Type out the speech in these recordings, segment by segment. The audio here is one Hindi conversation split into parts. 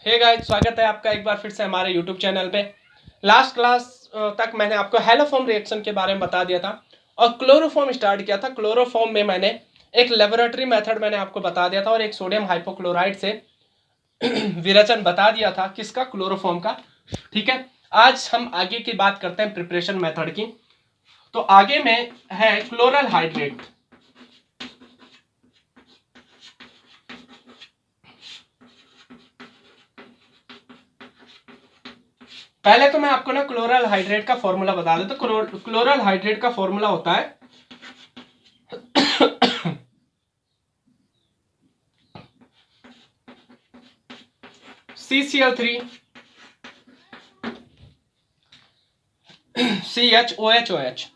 हे गाइस, स्वागत है आपका एक बार फिर से हमारे यूट्यूब चैनल पे। लास्ट क्लास तक मैंने आपको हैलोफॉर्म रिएक्शन के बारे में बता दिया था और क्लोरोफॉर्म स्टार्ट किया था। क्लोरोफॉर्म में मैंने एक लेबोरेटरी मेथड मैंने आपको बता दिया था और एक सोडियम हाइपोक्लोराइड से विरेचन बता दिया था किसका, क्लोरोफॉर्म का। ठीक है, आज हम आगे की बात करते हैं प्रिपरेशन मेथड की। तो आगे में है क्लोरल हाइड्रेट। पहले तो मैं आपको ना क्लोरल हाइड्रेट का फॉर्मूला बता देता हूं। क्लोरल हाइड्रेट का फॉर्मूला होता है CCl3 CHOH।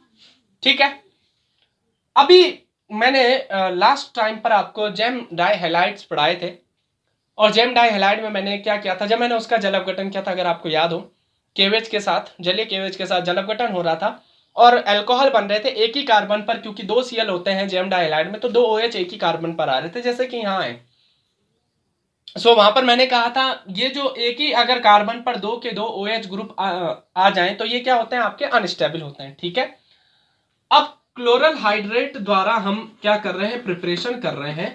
ठीक है, अभी मैंने लास्ट टाइम पर आपको जेम डाई हैलाइड्स पढ़ाए थे और जेम डाई हैलाइड में मैंने क्या किया था, जब मैंने उसका जल अपघटन किया था, अगर आपको याद हो, केवेज के साथ, जलीय केवेज के साथ जल अपघटन हो रहा था और अल्कोहल बन रहे थे एक ही कार्बन पर, क्योंकि 2 Cl होते हैं जेम डाई हैलाइड में, तो 2 OH एक ही कार्बन पर आ रहे थे, जैसे कि यहाँ है। वहां पर मैंने कहा था ये जो एक ही अगर कार्बन पर 2 के 2 OH ग्रुप आ जाएं तो ये क्या होते हैं, आपके अनस्टेबल होते हैं। ठीक है, अब क्लोरल हाइड्रेट द्वारा हम क्या कर रहे हैं, प्रिपरेशन कर रहे हैं।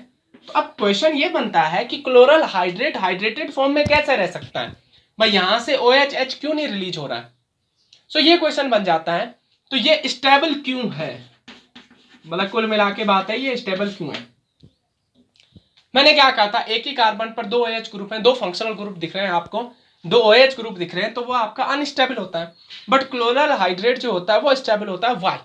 तो अब क्वेश्चन ये बनता है कि क्लोरल हाइड्रेट हाइड्रेटेड फॉर्म में कैसे रह सकता है भाई, यहां से OH क्यों नहीं रिलीज हो रहा है। ये क्वेश्चन बन जाता है। तो ये स्टेबल क्यों है, मतलब कुल मिला के बात है ये स्टेबल क्यों है। मैंने क्या कहा था, एक ही कार्बन पर 2 OH ग्रुप हैं, 2 फंक्शनल ग्रुप दिख रहे हैं आपको, 2 OH ग्रुप दिख रहे हैं, तो वो आपका अनस्टेबल होता है। बट क्लोरल हाइड्रेट जो होता है वो स्टेबल होता है। वाई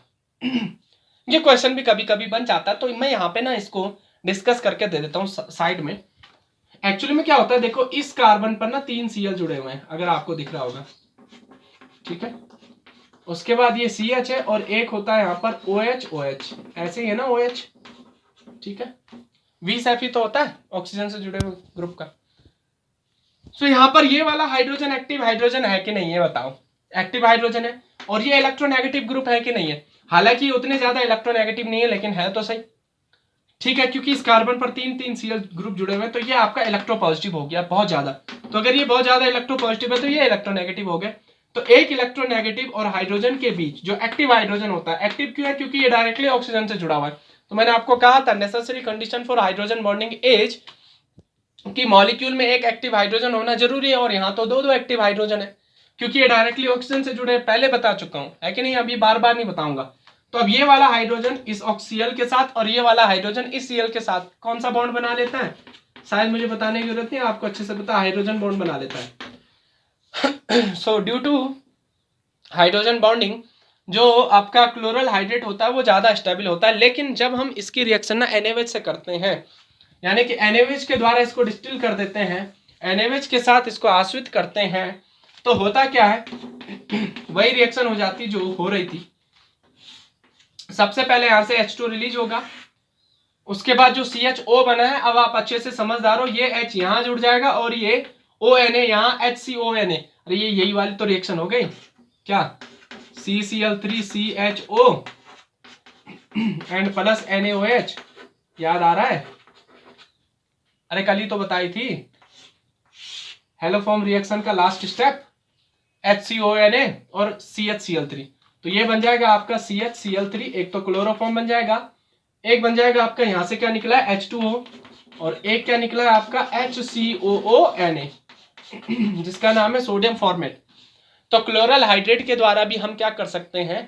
ये क्वेश्चन भी कभी कभी बन जाता है, तो मैं यहाँ पे ना इसको डिस्कस करके दे देता हूँ साइड में। एक्चुअली में क्या होता है, देखो इस कार्बन पर ना 3 Cl जुड़े हुए हैं, अगर आपको दिख रहा होगा। ठीक है, उसके बाद ये CH है और एक होता है यहाँ पर OH ऐसे ही है ना OH। ठीक है, Vsaf तो होता है ऑक्सीजन से जुड़े हुए ग्रुप का। यहाँ पर ये वाला हाइड्रोजन एक्टिव हाइड्रोजन है कि नहीं, ये बताओ। एक्टिव हाइड्रोजन है और ये इलेक्ट्रोनेगेटिव ग्रुप है कि नहीं है। हालांकि उतने ज्यादा इलेक्ट्रोनेगेटिव नहीं है, लेकिन है तो सही। ठीक है, क्योंकि इस कार्बन पर 3 Cl ग्रुप जुड़े हुए हैं, तो ये आपका इलेक्ट्रोपॉजिटिव हो गया बहुत ज्यादा। तो अगर ये बहुत ज्यादा इलेक्ट्रोपॉजिटिव है तो ये इलेक्ट्रोनेगेटिव हो गए। तो एक इलेक्ट्रोनेगेटिव और हाइड्रोजन के बीच जो एक्टिव हाइड्रोजन होता है, एक्टिव क्यों है, क्योंकि ये डायरेक्टली ऑक्सीजन से जुड़ा हुआ है। तो मैंने आपको कहा था necessary condition for hydrogen bonding is कि मॉलिक्यूल में एक एक्टिव हाइड्रोजन होना जरूरी है, और यहाँ तो 2 एक्टिव हाइड्रोजन है, क्योंकि ये डायरेक्टली ऑक्सीजन से जुड़े, पहले बता चुका हूं, है कि नहीं, अभी बार बार नहीं बताऊंगा। तो अब ये वाला हाइड्रोजन इस Cl के साथ और ये वाला हाइड्रोजन इस Cl के साथ कौन सा बॉन्ड बना लेता है, शायद मुझे बताने की जरूरत नहीं, आपको अच्छे से पता, हाइड्रोजन बॉन्ड बना लेता है। So due to hydrogen bonding जो आपका क्लोरल हाइड्रेट होता है वो ज्यादा स्टेबल होता है। लेकिन जब हम इसकी रिएक्शन ना NaOH से करते हैं, यानी कि NaOH के द्वारा इसको डिस्टिल कर देते हैं, NaOH के साथ इसको आश्रित करते हैं, तो होता क्या है, वही रिएक्शन हो जाती जो हो रही थी। सबसे पहले यहां से H2 रिलीज होगा, उसके बाद जो CHO बना है, अब आप अच्छे से समझदार हो, ये H यहां जुड़ जाएगा और ये ONA यहाँ HCONA। अरे ये यही वाली तो रिएक्शन हो गई क्या, CCl3CHO एंड प्लस NaOH, याद आ रहा है। अरे कल ही तो बताई थी हैलोफॉर्म रिएक्शन का लास्ट स्टेप HCONA और CHCl3। तो ये बन जाएगा आपका CHCl3, एक तो क्लोरोफॉर्म बन जाएगा, एक बन जाएगा आपका यहां से क्या निकला है H2O, और एक क्या निकला है आपका HCOONA जिसका नाम है सोडियम फॉर्मेट। तो क्लोरल हाइड्रेट के द्वारा भी हम क्या कर सकते हैं,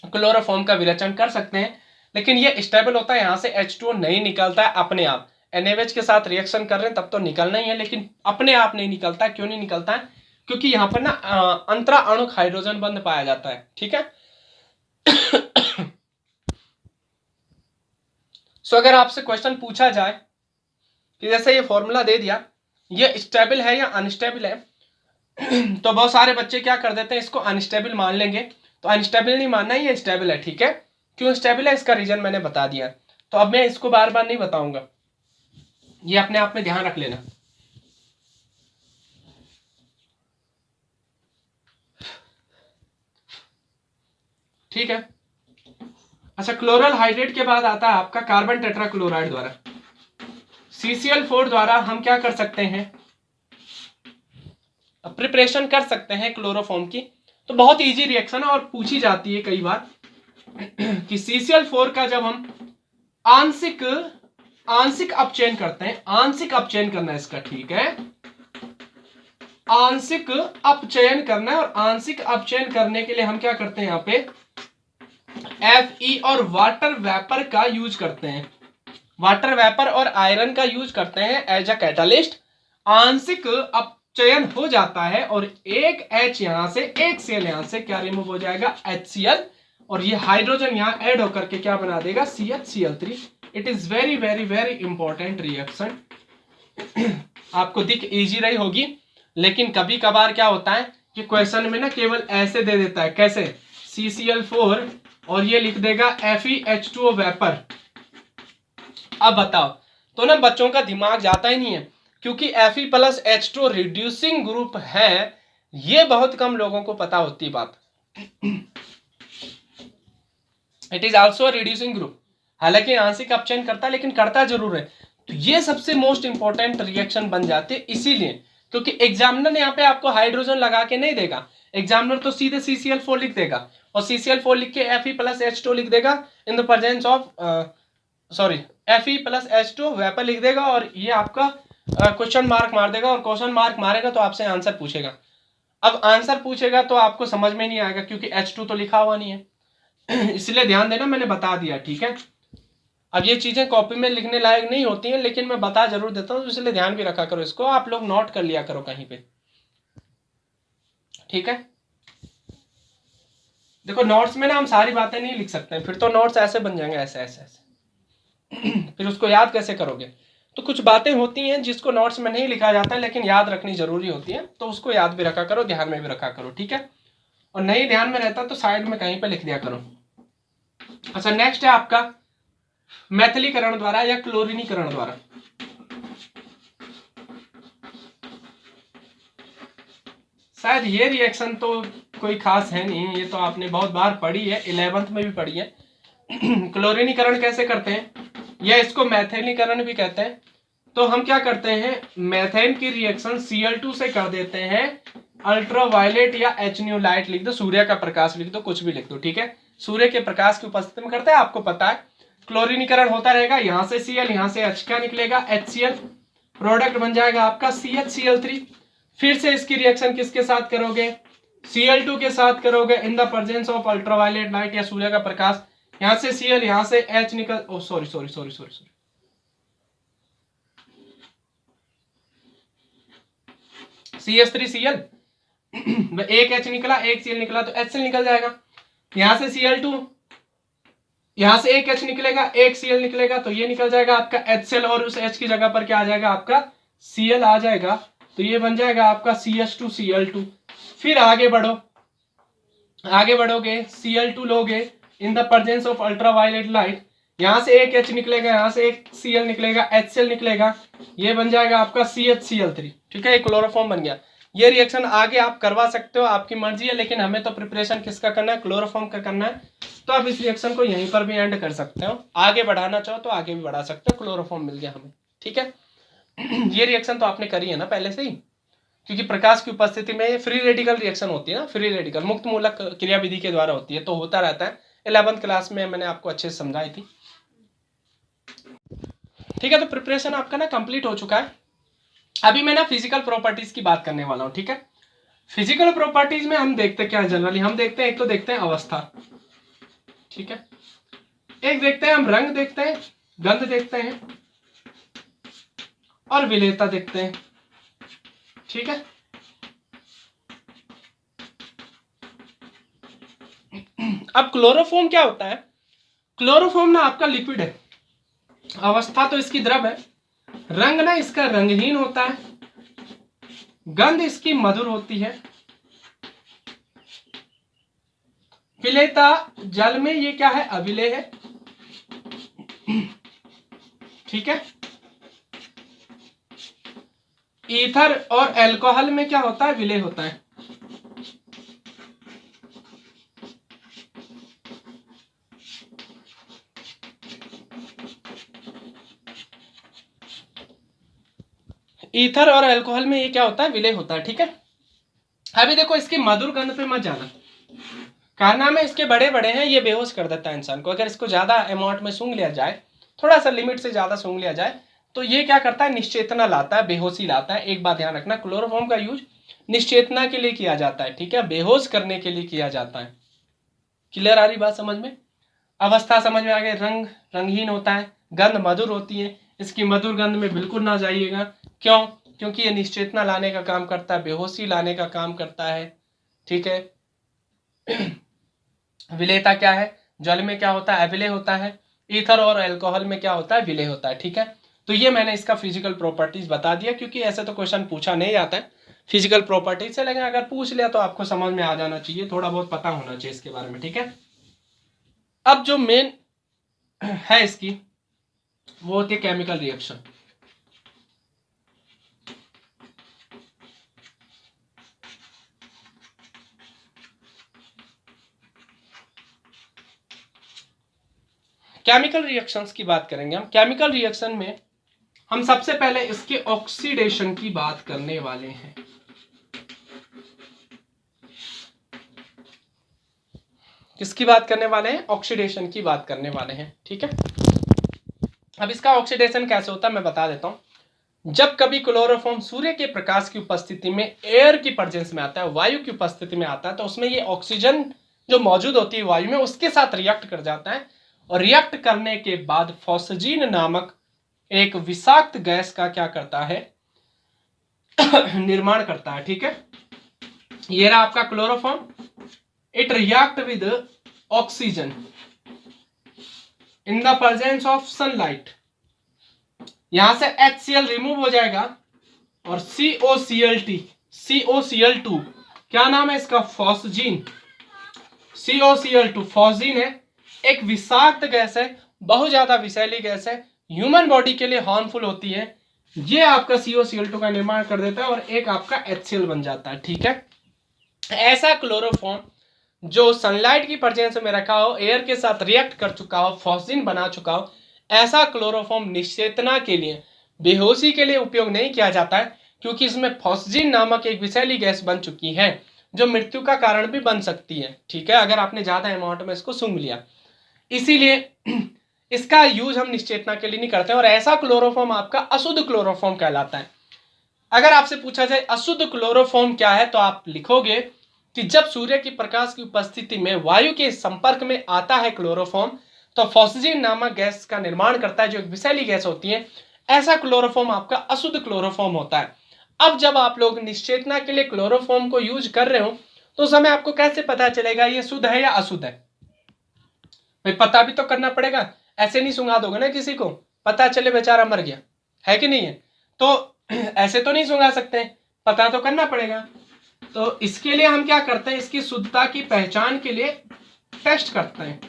क्लोरोफॉर्म का विरेचन कर सकते हैं, लेकिन ये स्टेबल होता है, यहां से H2O नहीं निकलता है अपने आप। NaOH के साथ रिएक्शन कर रहे हैं तब तो निकलना ही है, लेकिन अपने आप नहीं निकलता है। क्यों नहीं निकलता है, क्योंकि यहां पर ना अंतरा अणुक हाइड्रोजन बंध पाया जाता है। ठीक है, अगर आपसे क्वेश्चन पूछा जाए कि जैसे ये फॉर्मूला दे दिया, ये स्टेबल है या अनस्टेबल है, तो बहुत सारे बच्चे क्या कर देते हैं, इसको अनस्टेबल मान लेंगे। तो अनस्टेबल नहीं मानना है, ये स्टेबल है। ठीक है, क्यों स्टेबल है इसका रीजन मैंने बता दिया, तो अब मैं इसको बार बार नहीं बताऊंगा, ये अपने आप में ध्यान रख लेना। ठीक है, अच्छा, क्लोरल हाइड्रेट के बाद आता है आपका कार्बन टेट्राक्लोराइड द्वारा, CCl4 द्वारा हम क्या कर सकते हैं, प्रिपरेशन कर सकते हैं क्लोरोफॉर्म की। तो बहुत इजी रिएक्शन है और पूछी जाती है कई बार कि CCl4 का जब हम आंशिक अपचयन करते हैं, आंशिक अपचयन करना है इसका, ठीक है, आंशिक अपचयन करना है। और आंशिक अपचयन करने के लिए हम क्या करते हैं, यहाँ पे Fe और वाटर वेपर का यूज करते हैं, वाटर वेपर और आयरन का यूज करते हैं एज अ कैटालिस्ट। आंशिक अपचयन हो जाता है और एक H यहां से, एक Cl यहां से क्या रिमूव हो जाएगा, HCl, और ये हाइड्रोजन यहां ऐड होकर के क्या बना देगा, CHCl3। It is very very very important reaction. आपको दिख इजी रही होगी, लेकिन कभी कभार क्या होता है कि क्वेश्चन में ना केवल ऐसे दे देता है, कैसे, CCl4 और ये लिख देगा FeH2O वेपर। अब बताओ, तो ना बच्चों का दिमाग जाता ही नहीं है, क्योंकि Fe+H2O रिड्यूसिंग ग्रुप है, ये बहुत कम लोगों को पता होती बात। It is also reducing group, हालांकि आंशिक अपचयन करता है लेकिन करता जरूर है। तो ये सबसे मोस्ट इंपॉर्टेंट रिएक्शन बन जाते हैं, इसीलिए क्योंकि एग्जामिनर यहाँ पे आपको हाइड्रोजन लगा के नहीं देगा, एग्जामिनर तो सीधे CCl4 लिख देगा, और CCl4 लिख के Fe+H2O लिख देगा in the presence of Fe+H2O vapour लिख देगा, और ये आपका क्वेश्चन मार्क मार देगा, और क्वेश्चन मार्क मारेगा तो आपसे आंसर पूछेगा। अब आंसर पूछेगा तो आपको समझ में नहीं आएगा, क्योंकि H2 तो लिखा हुआ नहीं है। इसलिए ध्यान देना, मैंने बता दिया, ठीक है। अब ये चीजें कॉपी में लिखने लायक नहीं होती हैं, लेकिन मैं बता जरूर देता हूँ, इसलिए ध्यान भी रखा करो, इसको आप लोग नोट कर लिया करो कहीं पे, ठीक है। देखो नोट्स में ना हम सारी बातें नहीं लिख सकते हैं, फिर तो नोट्स ऐसे बन जाएंगे, ऐसे ऐसे ऐसे फिर उसको याद कैसे करोगे। तो कुछ बातें होती हैं जिसको नोट्स में नहीं लिखा जाता है, लेकिन याद रखनी जरूरी होती है, तो उसको याद भी रखा करो, ध्यान में भी रखा करो, ठीक है। और नहीं ध्यान में रहता तो साइड में कहीं पे लिख दिया करो। अच्छा, नेक्स्ट है आपका मैथिलीकरण द्वारा या क्लोरीनीकरण द्वारा। शायद ये रिएक्शन तो कोई खास है नहीं, ये तो आपने बहुत बार पढ़ी है, 11th में भी पढ़ी है। क्लोरीनीकरण कैसे करते हैं, या इसको मैथिलीकरण भी कहते हैं। तो हम क्या करते हैं, मैथेन की रिएक्शन Cl2 से कर देते हैं अल्ट्रावायलेट या HNO लाइट लिख दो, सूर्य का प्रकाश लिख दो, कुछ भी लिख दो, ठीक है, सूर्य के प्रकाश की उपस्थिति में करते हैं, आपको पता है। क्लोरीनीकरण होता रहेगा, यहां से Cl, यहां से H क्या निकलेगा, HCl, प्रोडक्ट बन जाएगा आपका CHCl3। फिर से इसकी रिएक्शन किसके साथ करोगे, Cl2 के साथ करोगे in the presence of ultraviolet light या सूर्य का प्रकाश। यहां से Cl, यहां से H निकल, oh sorry sorry sorry sorry sorry, CH3Cl, एक H निकला, एक Cl निकला, तो HCl निकल जाएगा। यहां से Cl2, यहां से एक H निकलेगा, एक Cl निकलेगा, तो ये निकल जाएगा आपका HCl, और उस H की जगह पर क्या आ जाएगा, आपका Cl आ जाएगा, तो ये बन जाएगा आपका CH2Cl2। फिर आगे बढ़ो, आगे बढ़ोगे, Cl2 लोगे in the presence of ultraviolet light, यहां से एक H निकलेगा, यहां से एक Cl निकलेगा, HCl निकलेगा, ये बन जाएगा आपका CHCl3, ठीक है, ये क्लोरोफॉर्म बन गया। ये रिएक्शन आगे आप करवा सकते हो, आपकी मर्जी है, लेकिन हमें तो प्रिपरेशन किसका करना है, क्लोरोफॉर्म का करना है। तो आप इस रिएक्शन को यहीं पर भी एंड कर सकते हो, आगे बढ़ाना चाहो तो आगे भी बढ़ा सकते हो, क्लोरोफॉर्म मिल गया हमें, ठीक है। ये रिएक्शन तो आपने करी है ना पहले से ही, क्योंकि प्रकाश की उपस्थिति में फ्री रेडिकल रिएक्शन होती है ना, फ्री रेडिकल मुक्त मूलक क्रियाविधि के द्वारा होती है, तो होता रहता है। 11th क्लास में मैंने आपको अच्छे से समझाई थी, ठीक है। तो प्रिपरेशन आपका ना कंप्लीट हो चुका है। अभी मैं ना फिजिकल प्रॉपर्टीज की बात करने वाला हूं, ठीक है। फिजिकल प्रॉपर्टीज में हम देखते क्या है, जनरली हम देखते हैं, एक तो देखते हैं अवस्था, ठीक है, एक देखते हैं हम रंग देखते हैं, गंध देखते हैं, और विलेयता देखते हैं, ठीक है। अब क्लोरोफॉर्म क्या होता है, क्लोरोफॉर्म ना आपका लिक्विड है, अवस्था तो इसकी द्रव है, रंग ना इसका रंगहीन होता है, गंध इसकी मधुर होती है, विलेयता जल में ये क्या है, अविलेय है, ठीक है। ईथर और अल्कोहल में क्या होता है, विलेय होता है। ईथर और अल्कोहल में ये क्या होता है, विलेय होता है, ठीक है। अभी देखो इसकी मधुर गंध पे मत जाना, कारनामे इसके बड़े बड़े हैं, ये बेहोश कर देता है इंसान को। अगर इसको ज्यादा अमाउंट में सूंघ लिया जाए, थोड़ा सा लिमिट से ज्यादा सूंघ लिया जाए, तो ये क्या करता है, निश्चेतना लाता है, बेहोशी लाता है। एक बात ध्यान रखना, क्लोरोफॉर्म का यूज निश्चेतना के लिए किया जाता है, ठीक है, बेहोश करने के लिए किया जाता है। क्लियर आ रही बात समझ में? अवस्था समझ में आ गई। रंग रंगहीन होता है, गंध मधुर होती है। इसकी मधुर गंध में बिल्कुल ना जाइएगा। क्यों? क्योंकि ये निश्चेतना लाने का काम करता है, बेहोशी लाने का काम करता है, ठीक है। विलेयता क्या है? जल में क्या होता है? अविलेय होता है। ईथर और अल्कोहल में क्या होता है? विलेय होता है, ठीक है। तो ये मैंने इसका फिजिकल प्रॉपर्टीज बता दिया, क्योंकि ऐसे तो क्वेश्चन पूछा नहीं जाता है फिजिकल प्रॉपर्टीज से, लेकिन अगर पूछ लिया तो आपको समझ में आ जाना चाहिए, थोड़ा बहुत पता होना चाहिए इसके बारे में, ठीक है। अब जो मेन है इसकी, वो होती है केमिकल रिएक्शन। केमिकल रिएक्शंस की बात करेंगे हम। केमिकल रिएक्शन में हम सबसे पहले इसके ऑक्सीडेशन की बात करने वाले हैं। किसकी बात करने वाले हैं? ऑक्सीडेशन की बात करने वाले हैं, ठीक है। अब इसका ऑक्सीडेशन कैसे होता है मैं बता देता हूं। जब कभी क्लोरोफॉर्म सूर्य के प्रकाश की उपस्थिति में एयर की प्रेजेंस में आता है, वायु की उपस्थिति में आता है, तो उसमें ये ऑक्सीजन जो मौजूद होती है वायु में, उसके साथ रिएक्ट कर जाता है, और रिएक्ट करने के बाद फॉस्जीन नामक एक विषाक्त गैस का क्या करता है? निर्माण करता है, ठीक है। ये रहा आपका chloroform. It react with oxygen in the presence of sunlight. यहां से HCl रिमूव हो जाएगा और COCl2 क्या नाम है इसका? फॉस्जीन। COCl2 फॉस्जीन है, एक विषाक्त गैस है, बहुत ज्यादा विषैली गैस है, ह्यूमन बॉडी के लिए हार्मफुल होती है। ये आपका COCl2 का निर्माण कर देता है और एक आपका HCl बन जाता है, ठीक है। ऐसा क्लोरोफॉर्म जो सनलाइट की प्रेजेंस में रखा हो, एयर के साथ रिएक्ट कर चुका हो, फॉस्जीन बना चुका हो, ऐसा क्लोरोफॉर्म निश्चेतना के लिए, बेहोशी के लिए उपयोग नहीं किया जाता है, क्योंकि इसमें फॉस्जीन नामक एक विषैली गैस बन चुकी है जो मृत्यु का कारण भी बन सकती है, ठीक है, अगर आपने ज्यादा अमाउंट में इसको सूंघ लिया। इसीलिए इसका यूज हम निश्चेतना के लिए नहीं करते, और ऐसा क्लोरोफॉर्म आपका अशुद्ध क्लोरोफॉर्म कहलाता है। अगर आपसे पूछा जाए अशुद्ध क्लोरोफॉर्म क्या है, तो आप लिखोगे कि जब सूर्य की प्रकाश की उपस्थिति में वायु के संपर्क में आता है क्लोरोफॉर्म, तो फॉस्जीन नामक गैस का निर्माण करता है, जो एक विषैली गैस होती है। ऐसा क्लोरोफॉर्म आपका अशुद्ध क्लोरोफॉर्म होता है। अब जब आप लोग निश्चेतना के लिए क्लोरोफॉर्म को यूज कर रहे हो, तो उस समय आपको कैसे पता चलेगा ये शुद्ध है या अशुद्ध है? भाई पता भी तो करना पड़ेगा, ऐसे नहीं सुंघा दोगे ना किसी को, पता चले बेचारा मर गया, है कि नहीं है? तो ऐसे तो नहीं सुंघा सकते, पता तो करना पड़ेगा। तो इसके लिए हम क्या करते हैं, इसकी शुद्धता की पहचान के लिए टेस्ट करते हैं।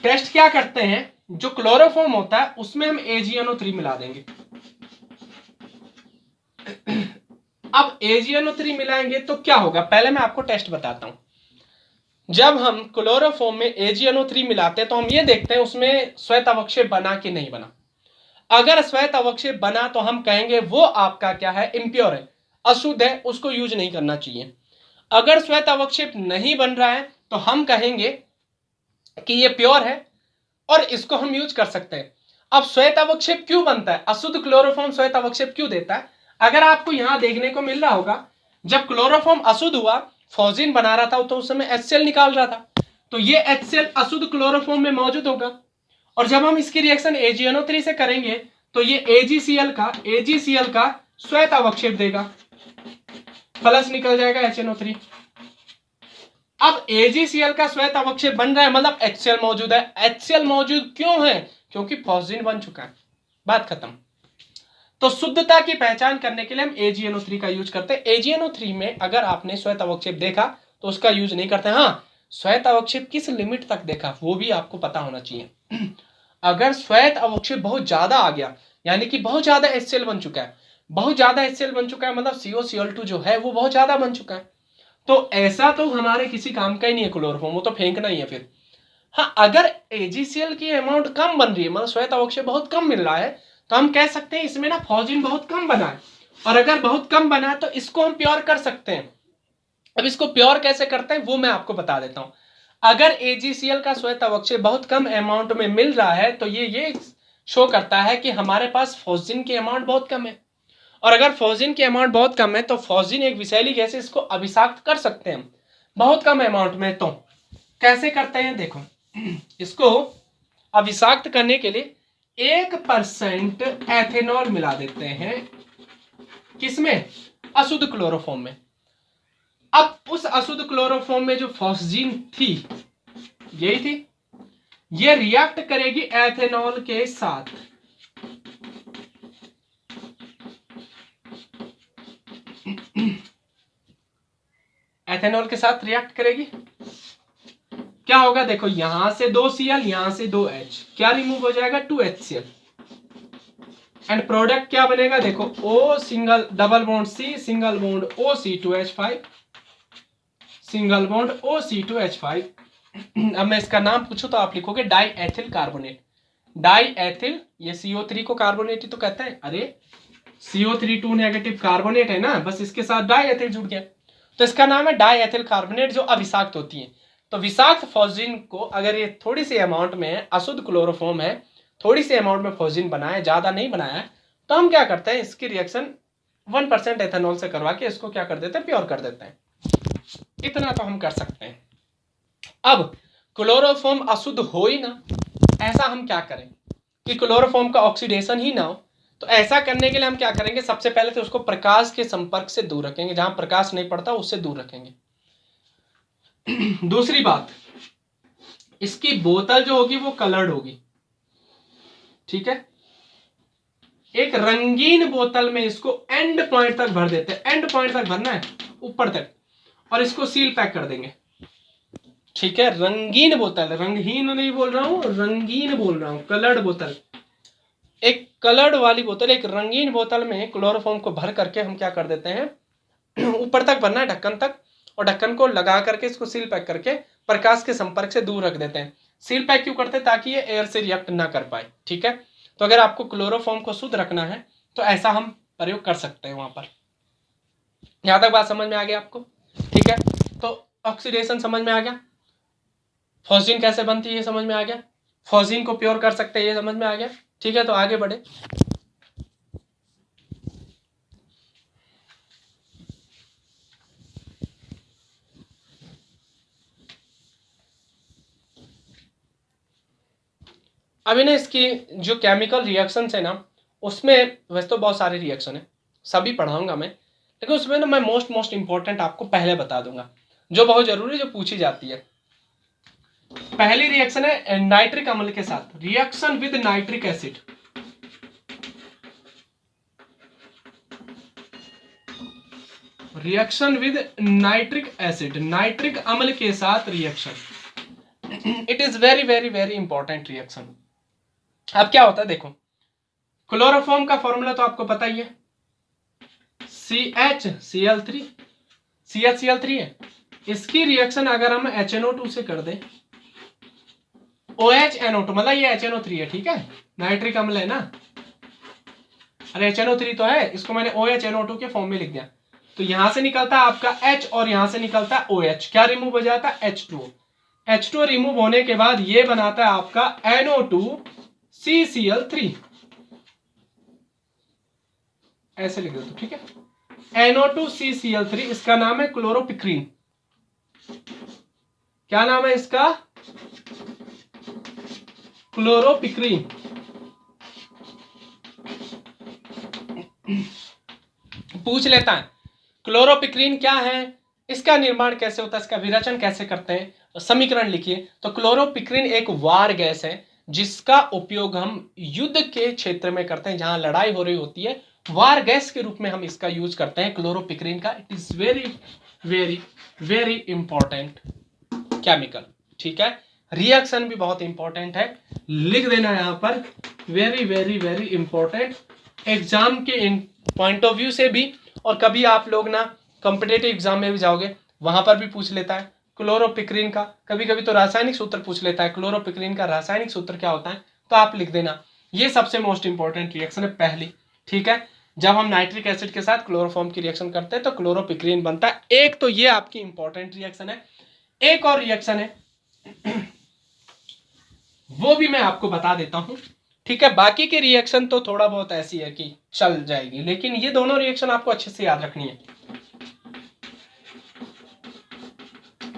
टेस्ट क्या करते हैं, जो क्लोरोफॉर्म होता है उसमें हम AgNO3 मिला देंगे। अब AgNO3 मिलाएंगे तो क्या होगा, पहले मैं आपको टेस्ट बताता हूं। जब हम क्लोरोफॉर्म में AgNO3 मिलाते हैं तो हम ये देखते हैं उसमें श्वेत अवक्षेप बना कि नहीं बना। अगर श्वेत अवक्षेप बना तो हम कहेंगे वो आपका क्या है, इम्प्योर है, अशुद्ध है, उसको यूज नहीं करना चाहिए। अगर श्वेत अवक्षेप नहीं बन रहा है तो हम कहेंगे कि ये प्योर है और इसको हम यूज कर सकते हैं। अब श्वेत अवक्षेप क्यों बनता है, अशुद्ध क्लोरोफॉर्म श्वेत अवक्षेप क्यों देता है? अगर आपको यहां देखने को मिल रहा होगा, जब क्लोरोफॉर्म अशुद्ध हुआ, फॉस्जीन बना रहा था, तो उस समय HCl निकाल रहा था, तो ये HCl अशुद्ध क्लोरोफॉर्म में मौजूद होगा। और जब हम इसकी रिएक्शन AgNO3 से करेंगे तो ये AgCl का श्वेत अवक्षेप देगा, प्लस निकल जाएगा HNO3। अब AgCl का श्वेत अवक्षेप बन रहा है, मतलब HCl मौजूद है। HCl मौजूद क्यों है? क्योंकि फॉस्जीन बन चुका है, बात खत्म। तो शुद्धता की पहचान करने के लिए हम AgNO3 का यूज करते हैं। AgNO3 में अगर आपने श्वेत अवक्षेप देखा तो उसका यूज नहीं करते। हाँ, श्वेत अवक्षेप किस लिमिट तक देखा वो भी आपको पता होना चाहिए। अगर श्वेत अवक्षेप बहुत ज्यादा आ गया, यानी कि बहुत ज्यादा HCl बन चुका है, बहुत ज्यादा HCl बन चुका है, मतलब COCl2 जो है वो बहुत ज्यादा बन चुका है, तो ऐसा तो हमारे किसी काम का ही नहीं है क्लोरोफॉर्म, वो तो फेंकना ही है फिर। हाँ, अगर AgCl की अमाउंट कम बन रही है, मतलब श्वेत अवक्षेप बहुत कम मिल रहा है, तो हम कह सकते हैं इसमें ना फॉस्जीन बहुत कम बना है, और अगर बहुत कम बना तो इसको हम प्योर कर सकते हैं। अब इसको प्योर कैसे करते हैं वो मैं आपको बता देता हूं। अगर AgCl का श्वेत अवक्षय बहुत कम अमाउंट में मिल रहा है तो ये शो करता है कि हमारे पास फॉस्जिन की अमाउंट बहुत कम है। और अगर फॉस्जिन की अमाउंट बहुत कम है तो फॉस्जिन एक विषैली गैस है, इसको अभिषाक्त कर सकते हैं हम बहुत कम अमाउंट में। तो कैसे करते हैं देखो, इसको अभिषाक्त करने के लिए 1% एथेनॉल मिला देते हैं, किसमें? अशुद्ध क्लोरोफॉर्म में। अब उस अशुद्ध क्लोरोफॉर्म में जो फॉस्जिन थी, यही थी, ये रिएक्ट करेगी एथेनॉल के साथ। एथेनॉल के साथ रिएक्ट करेगी, क्या होगा देखो, यहां से 2Cl, यहां से 2H, क्या रिमूव हो जाएगा? 2HCl। एंड प्रोडक्ट क्या बनेगा देखो, O single double bond C single bond O C2H5 single bond O C2H5। अब मैं इसका नाम पूछूं तो आप लिखोगे die ethyl carbonate. Die ethyl, ये CO3 को कार्बोनेट ही तो कहते हैं। अरे CO3 2 नेगेटिव कार्बोनेट है ना, बस इसके साथ डाई एथिल जुड़ गया तो इसका नाम है डाई एथिल कार्बोनेट, जो अविषाक्त होती है। तो विषाक्त फॉस्जिन को अगर ये थोड़ी सी अमाउंट में अशुद्ध क्लोरोफॉर्म है, थोड़ी सी अमाउंट में फॉस्जिन बनाया, ज्यादा नहीं बनाया है, तो हम क्या करते हैं, इसकी रिएक्शन 1% एथेनॉल से करवा के इसको क्या कर देते हैं, प्योर कर देते हैं। इतना तो हम कर सकते हैं। अब क्लोरोफॉर्म अशुद्ध हो ही ना, ऐसा हम क्या करें कि क्लोरोफॉर्म का ऑक्सीडेशन ही ना हो। तो ऐसा करने के लिए हम क्या करेंगे, सबसे पहले तो उसको प्रकाश के संपर्क से दूर रखेंगे, जहां प्रकाश नहीं पड़ता उससे दूर रखेंगे। दूसरी बात, इसकी बोतल जो होगी वो कलर्ड होगी, ठीक है। एक रंगीन बोतल में इसको एंड पॉइंट तक भर देते हैं, एंड पॉइंट तक भरना है, ऊपर तक, और इसको सील पैक कर देंगे, ठीक है। रंगीन बोतल, रंगहीन नहीं बोल रहा हूं, रंगीन बोल रहा हूं, कलर्ड बोतल। एक कलर्ड वाली बोतल, एक रंगीन बोतल में क्लोरोफॉर्म को भर करके हम क्या कर देते हैं, ऊपर तक भरना है, ढक्कन तक, और ढक्कन को लगा करके इसको सील पैक करके प्रकाश के संपर्क से दूर रख देते हैं। सील पैक क्यों करते हैं? ताकि ये एयर से रिएक्ट ना कर पाए, ठीक है। तो अगर आपको क्लोरोफॉर्म को शुद्ध रखना है तो ऐसा हम प्रयोग कर सकते हैं वहां पर। यहां तक बात समझ में आ गया आपको? ठीक है, तो ऑक्सीडेशन समझ में आ गया, फॉस्जिन कैसे बनती है ये समझ में आ गया, फॉस्जिन को प्योर कर सकते हैं ये समझ में आ गया, ठीक है। तो आगे बढ़े। अभी ना इसकी जो केमिकल रिएक्शंस है ना, उसमें वैसे तो बहुत सारे रिएक्शन है, सभी पढ़ाऊंगा मैं, लेकिन उसमें ना मैं मोस्ट इंपॉर्टेंट आपको पहले बता दूंगा, जो बहुत जरूरी, जो पूछी जाती है। पहली रिएक्शन है नाइट्रिक अम्ल के साथ, reaction with nitric acid. Reaction with nitric acid, nitric अम्ल के साथ reaction. It is very very very important reaction. अब क्या होता है देखो, क्लोरोफॉर्म का फॉर्मूला तो आपको पता ही है, CHCl3, CHCl3 है। इसकी रिएक्शन अगर हम HNO2 से कर दें, OHNO2, मतलब ये HNO3 है, ठीक है, नाइट्रिक अम्ल है ना, अरे HNO3 तो है, इसको मैंने OHNO2 के फॉर्म में लिख दिया। तो यहां से निकलता है आपका H और यहां से निकलता है OH, क्या रिमूव हो जाता है? H2O। H2O रिमूव होने के बाद ये बनाता है आपका NO2CCl3, ऐसे लिख दो तो ठीक है, NO2CCl3, इसका नाम है क्लोरोपिक्रीन। क्या नाम है इसका? क्लोरोपिक्रीन। पूछ लेता है क्लोरोपिक्रीन क्या है, इसका निर्माण कैसे होता है, इसका विरेचन कैसे करते हैं, समीकरण लिखिए। तो क्लोरोपिक्रीन एक वार गैस है जिसका उपयोग हम युद्ध के क्षेत्र में करते हैं, जहां लड़ाई हो रही होती है, वार गैस के रूप में हम इसका यूज करते हैं क्लोरोपिक्रीन का। It is very very very important chemical, ठीक है। रिएक्शन भी बहुत इंपॉर्टेंट है, लिख देना यहां पर, very very very important, exam के पॉइंट ऑफ व्यू से भी, और कभी आप लोग ना कॉम्पिटेटिव एग्जाम में भी जाओगे वहां पर भी पूछ लेता है क्लोरोपिक्रीन का, कभी कभी तो रासायनिक सूत्र पूछ लेता है, क्लोरोपिक्रीन का रासायनिक सूत्र क्या होता है, तो आप लिख देना। ये सबसे मोस्ट इंपॉर्टेंट रिएक्शन है पहली, ठीक है। जब हम नाइट्रिक एसिड के साथ क्लोरोफॉर्म की रिएक्शन करते हैं तो क्लोरोपिक्रीन बनता है। एक तो ये आपकी इंपॉर्टेंट रिएक्शन है। एक और रिएक्शन है वो भी मैं आपको बता देता हूं, ठीक है। बाकी के रिएक्शन तो थोड़ा बहुत ऐसी है कि चल जाएगी, लेकिन ये दोनों रिएक्शन आपको अच्छे से याद रखनी है।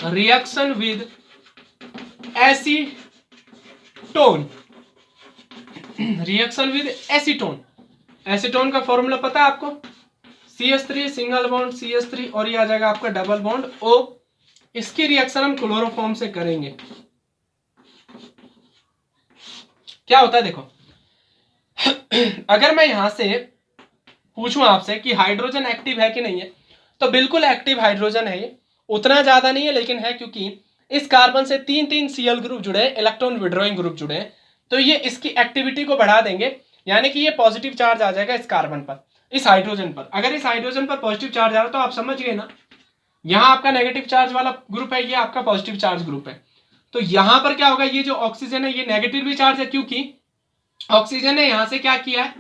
Reaction with acetone, reaction with acetone. Acetone का फॉर्मूला पता है आपको? CH3 सिंगल बॉन्ड CH3 और ये आ जाएगा आपका डबल बॉन्ड O। इसकी रिएक्शन हम क्लोरोफॉर्म से करेंगे। क्या होता है देखो, अगर मैं यहां से पूछूं आपसे कि हाइड्रोजन एक्टिव है कि नहीं है, तो बिल्कुल एक्टिव हाइड्रोजन है ये, उतना ज्यादा नहीं है लेकिन है, क्योंकि इस कार्बन से 3 Cl ग्रुप जुड़े हैं, इलेक्ट्रॉन विड्रॉइंग ग्रुप जुड़े हैं, तो ये इसकी एक्टिविटी को बढ़ा देंगे, यानी कि ये पॉजिटिव चार्ज आ जाएगा इस कार्बन पर, इस हाइड्रोजन पर। अगर इस हाइड्रोजन पर पॉजिटिव चार्ज आ रहा है तो आप समझ गए ना, यहाँ आपका नेगेटिव चार्ज वाला ग्रुप है, ये आपका पॉजिटिव चार्ज ग्रुप है। तो यहां पर क्या होगा, ये जो ऑक्सीजन है ये नेगेटिवली चार्ज है, क्योंकि ऑक्सीजन ने यहां से क्या किया है,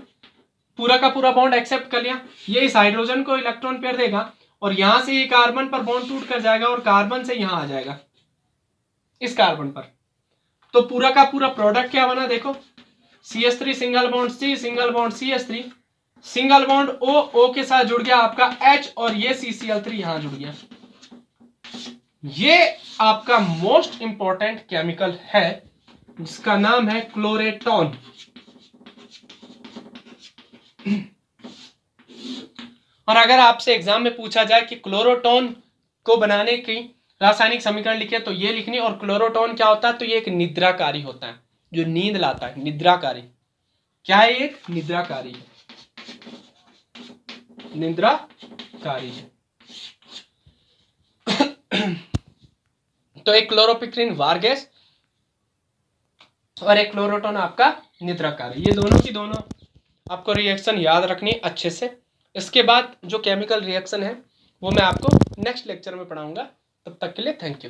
पूरा का पूरा बॉन्ड एक्सेप्ट कर लिया, ये इस हाइड्रोजन को इलेक्ट्रॉन पेयर देगा और यहां से ये कार्बन पर बॉन्ड टूट कर जाएगा और कार्बन से यहां आ जाएगा इस कार्बन पर। तो पूरा का पूरा प्रोडक्ट क्या बना देखो, CH3 single bond C single bond CH3 single bond O के साथ जुड़ गया आपका H और ये CCl3 यहां जुड़ गया। ये आपका मोस्ट इंपॉर्टेंट केमिकल है जिसका नाम है क्लोरेटोन। और अगर आपसे एग्जाम में पूछा जाए कि क्लोरोटोन को बनाने की रासायनिक समीकरण लिखे तो ये लिखनी, और क्लोरोटोन क्या होता है, तो ये एक निद्राकारी होता है जो नींद लाता है। निद्राकारी क्या है, एक निद्राकारी है, निद्राकारी है। तो एक क्लोरोपिक्रीन वार गैस और एक क्लोरोटोन आपका निद्राकारी, ये दोनों की दोनों आपको रिएक्शन याद रखनी अच्छे से। इसके बाद जो केमिकल रिएक्शन है वो मैं आपको नेक्स्ट लेक्चर में पढ़ाऊंगा। तब तक के लिए थैंक यू।